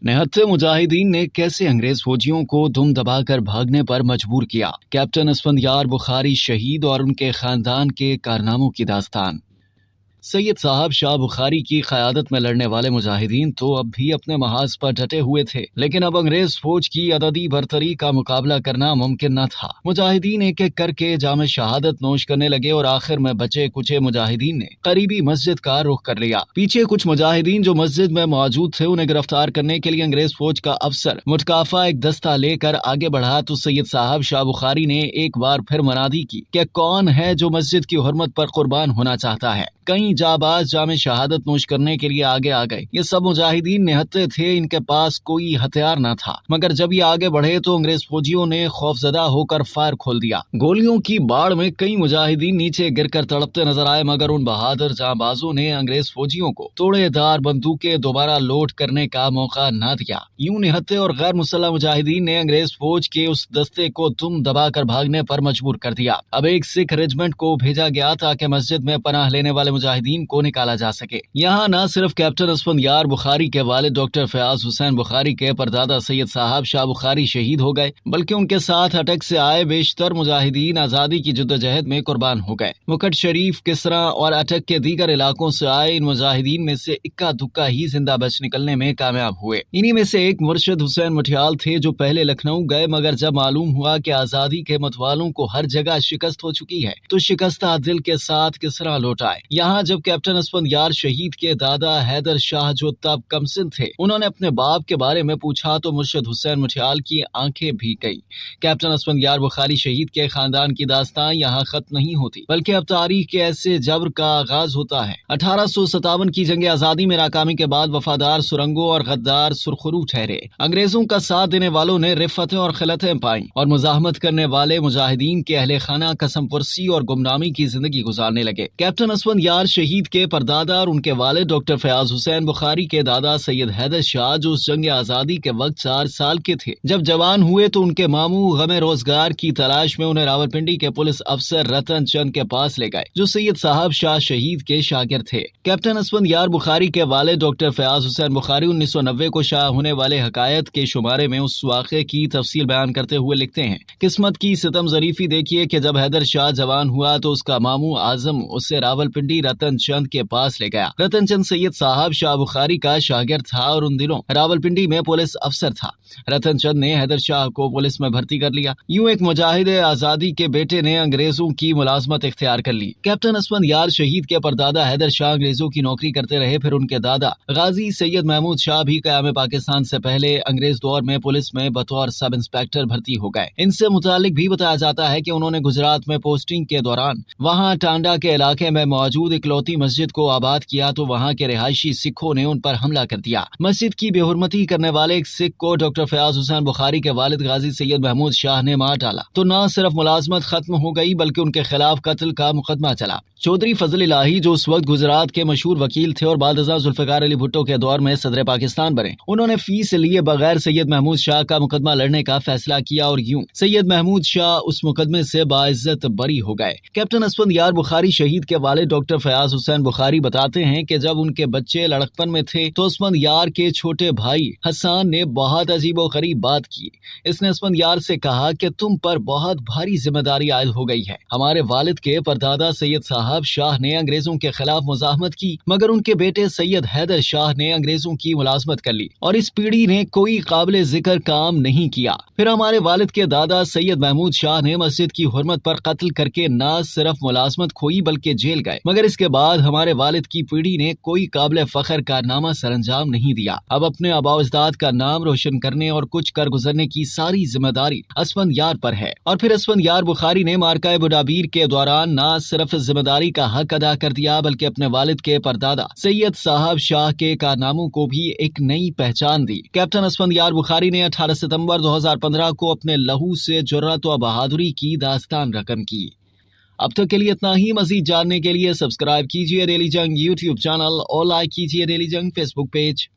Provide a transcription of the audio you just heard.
निहत्थे मुजाहिदीन ने कैसे अंग्रेज फौजियों को दुम दबाकर भागने पर मजबूर किया। कैप्टन असफंदयार बुखारी शहीद और उनके खानदान के कारनामों की दास्तान। सैयद साहब शाह बुखारी की क़यादत में लड़ने वाले मुजाहिदीन तो अब भी अपने महाज पर डटे हुए थे, लेकिन अब अंग्रेज फौज की अददी बरतरी का मुकाबला करना मुमकिन न था। मुजाहिदीन एक एक करके जाम शहादत नोश करने लगे और आखिर में बचे कुचे मुजाहिदीन ने करीबी मस्जिद का रुख कर लिया। पीछे कुछ मुजाहिदीन जो मस्जिद में मौजूद थे, उन्हें गिरफ्तार करने के लिए अंग्रेज फौज का अफसर मुतकाफा एक दस्ता लेकर आगे बढ़ा तो सैयद साहब शाह बुखारी ने एक बार फिर मनादी की कि कौन है जो मस्जिद की हुर्मत पर कुर्बान होना चाहता है। कई जाबाज जामे शहादत नोश करने के लिए आगे आ गए। ये सब मुजाहिदीन निहत्थे थे, इनके पास कोई हथियार न था, मगर जब ये आगे बढ़े तो अंग्रेज फौजियों ने खौफजदा होकर फायर खोल दिया। गोलियों की बाढ़ में कई मुजाहिदीन नीचे गिरकर तड़पते नजर आए, मगर उन बहादुर जांबाजों ने अंग्रेज फौजियों को तोड़ेदार बंदूकें दोबारा लोड करने का मौका न दिया। यूं निहत्थे और गैर मुसल्लह मुजाहिदीन ने अंग्रेज फौज के उस दस्ते को दुम दबाकर भागने पर मजबूर कर दिया। अब एक सिख रेजिमेंट को भेजा गया ताकि मस्जिद में पनाह लेने वाले मुजाहिदीन को निकाला जा सके। यहाँ न सिर्फ कैप्टन असफंदयार बुखारी के वालिद डॉक्टर फयाज हुसैन बुखारी के परदादा सैयद साहब शाह बुखारी शहीद हो गए, बल्कि उनके साथ अटक से आए बेशतर मुजाहिदीन आजादी की जद्दोजहद में कुर्बान हो गए। मुकट शरीफ, किसरा और अटक के दीगर इलाकों से आए इन मुजाहिदीन में से इक्का दुक्का ही जिंदा बच निकलने में कामयाब हुए। इन्हीं में से एक मुर्शिद हुसैन मटियाल थे, जो पहले लखनऊ गए, मगर जब मालूम हुआ कि आजादी के मतवालों को हर जगह शिकस्त हो चुकी है तो शिकस्ता दिल के साथ किसरा लौट आए। यहाँ जब कैप्टन असफंदयार शहीद के दादा हैदर शाह, जो तब कमसिन थे, उन्होंने अपने बाप के बारे में पूछा तो मुर्शिद हुसैन मटियाल की आंखें भीग गईं। कैप्टन असफंदयार बुखारी शहीद के खानदान की दास्तान यहाँ खत्म नहीं होती, बल्कि अब तारीख के ऐसे जबर का आगाज होता है। 1857 की जंग आजादी में नाकामी के बाद वफादार सुरंगों और गद्दार सुरखरू ठहरे। अंग्रेजों का साथ देने वालों ने रिफतें और खिलतें पाई और मुजाहमत करने वाले मुजाहिदीन के अहले खाना कसम पुरसी और गुमनामी की जिंदगी गुजारने लगे। कैप्टन असफंदयार शहीद के परदादा और उनके वालिद डॉक्टर फयाज हुसैन बुखारी के दादा सैयद हैदर शाह, जो उस जंग आजादी के वक्त 4 साल के थे, जब जवान हुए तो उनके मामू गमे रोजगार की तलाश में उन्हें रावलपिंडी के पुलिस अफसर रतन चंद के पास ले गए, जो सैयद साहब शाह शहीद के शागिर्द थे। कैप्टन असफंदयार बुखारी के वालिद डॉक्टर फयाज हुसैन बुखारी 1990 को शाया होने वाले हकायत के शुमारे में उस वाक़े की तफसील बयान करते हुए लिखते हैं, किस्मत की सितम ज़रीफी देखिए कि जब हैदर शाह जवान हुआ तो उसका मामू आजम उसे रावलपिंडी रतन चंद के पास ले गया। रतन चंद सैयद साहब शाह बुखारी का शागिर्द था और उन दिनों रावलपिंडी में पुलिस अफसर था। रतन चंद ने हैदर शाह को पुलिस में भर्ती कर लिया। यूं एक मुजाहिद आजादी के बेटे ने अंग्रेजों की मुलाजमत इख्तियार कर ली। कैप्टन असफंदयार शहीद के परदादा हैदर शाह अंग्रेजों की नौकरी करते रहे, फिर उनके दादा गाजी सैयद महमूद शाह भी क़याम पाकिस्तान से पहले अंग्रेज दौर में पुलिस में बतौर सब इंस्पेक्टर भर्ती हो गए। इनसे मुतालिक भी बताया जाता है कि उन्होंने गुजरात में पोस्टिंग के दौरान वहाँ टांडा के इलाके में मौजूद इकलौती मस्जिद को आबाद किया तो वहाँ के रिहायशी सिखों ने उन पर हमला कर दिया। मस्जिद की बेहुरमती करने वाले एक सिख को डॉक्टर फयाज हुसैन बुखारी के वालिद गाजी सैयद महमूद शाह ने मार डाला तो न सिर्फ मुलाजमत खत्म हो गई, बल्कि उनके खिलाफ कत्ल का मुकदमा चला। चौधरी फजल इलाही, जो उस वक्त गुजरात के मशहूर वकील थे और बादशाह जुल्फिकार अली भुट्टो के दौर में सदर पाकिस्तान बने, उन्होंने फीस लिए बगैर सैयद महमूद शाह का मुकदमा लड़ने का फैसला किया और यूं सैयद महमूद शाह उस मुकदमे से बाइज्जत बरी हो गए। कैप्टन असफंदयार बुखारी शहीद के वालिद डॉक्टर फयाज हुसैन बुखारी बताते हैं कि जब उनके बच्चे लड़कपन में थे तो असफंदयार के छोटे भाई हसन ने बहुत अजीबो गरीब बात की। इसने असफंदयार से कहा कि तुम पर बहुत भारी जिम्मेदारी आयद हो गई है। हमारे वालिद के परदादा सैयद साहब शाह ने अंग्रेजों के खिलाफ मुजाहमत की, मगर उनके बेटे सैयद हैदर शाह ने अंग्रेजों की मुलाजमत कर ली और इस पीढ़ी ने कोई काबिल जिक्र काम नहीं किया। फिर हमारे वालिद के दादा सैयद महमूद शाह ने मस्जिद की हुर्मत पर कत्ल करके न सिर्फ मुलाजमत खोई बल्कि जेल गए, मगर इसके बाद हमारे वालिद की पीढ़ी ने कोई काबिल फख्र कारनामा सरंजाम नहीं दिया। अब अपने आबाउजदाद का नाम रोशन करने और कुछ कर गुजरने की सारी जिम्मेदारी असफंदयार पर है। और फिर असफंदयार बुखारी ने मार्का बुडाबीर के दौरान न सिर्फ जिम्मेदारी का हक अदा कर दिया, बल्कि अपने वालिद के परदादा सैयद साहब शाह के कारनामों को भी एक नई पहचान दी। कैप्टन असफंदयार बुखारी ने 18 सितंबर 2015 को अपने लहू से जुर्रत व बहादुरी की दास्तान रकम की। अब तक के लिए इतना ही। मजीद जानने के लिए सब्सक्राइब कीजिए डेली जंग यूट्यूब चैनल और लाइक कीजिए डेली जंग फेसबुक पेज।